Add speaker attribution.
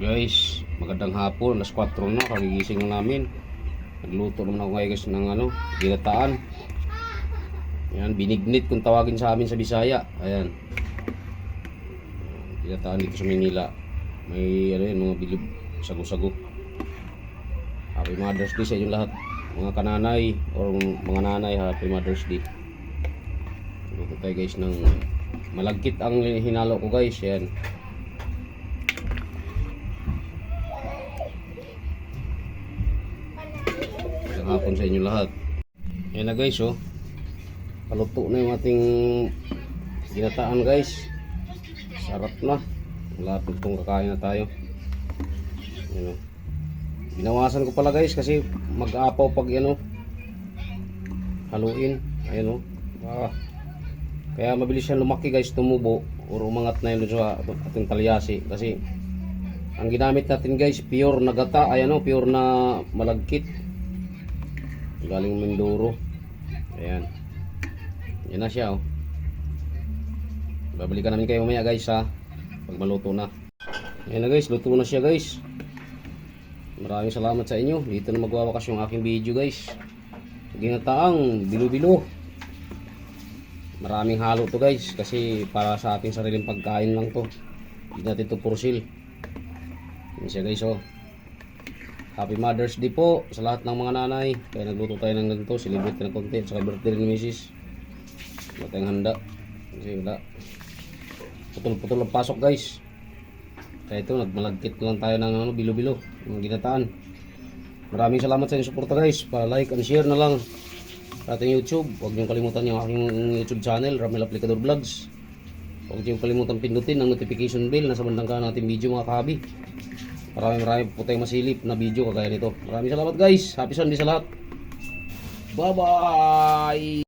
Speaker 1: Guys, magandang hapon, alas 4 na, kagigising na namin. Nagluto naman ako guys ng ginataan. Ayan, binignit kung tawagin sa amin sa Bisaya. Ayan, ginataan dito sa Manila. May mga bilib, sago-sago. Happy Mother's Day sa inyong lahat, mga kananay or mga nanay. Happy Mother's Day. Luto tayo guys ng malagkit ang hinalo ko guys. Ayan, hapon sa inyo lahat. Ayan na guys, oh, paluto na yung ating ginataan guys. Sarap na, malapit itong kakain na tayo. Ayan, oh. Binawasan ko pala guys kasi mag-apaw pag haluin. Ayan, oh. Kaya mabilis yan lumaki guys, tumubo or umangat na yun sa ating talyasi. Kasi ang ginamit natin guys, pure na gata. Ayan, oh, pure na malagkit galing Mindoro. Ayan, yan na siya, oh. Babalikan namin kayo mamaya guys ha, pag maluto na. Ayan na guys, luto na siya guys. Maraming salamat sa inyo. Dito na magwawakas yung aking video guys. Ginataang bilo-bilo. Maraming halo to guys, kasi para sa ating sariling pagkain lang to. Hindi natin to for sale. Yan siya guys, oh. Happy Mother's Day po sa lahat ng mga nanay. Kaya nagluto tayo ng ganito, celebrate ng konti sa birthday ni Mrs. Wala tayong handa kasi wala, putol-putol ang pasok guys. Kaya ito, nagmalagkit lang tayo ng bilo-bilo, ng ginataan. Maraming salamat sa inyong suporta guys. Para like and share na lang sa ating YouTube. Huwag niyong kalimutan yung aking YouTube channel, Ramel Aplicador Vlogs. Huwag niyong kalimutan pindutin ang notification bell na sa bandang kanan ng ating video mga kahabi. Marami po tayong masilip na video kagaya nito. Maraming salamat guys. Happy Sunday sa lahat. Bye bye.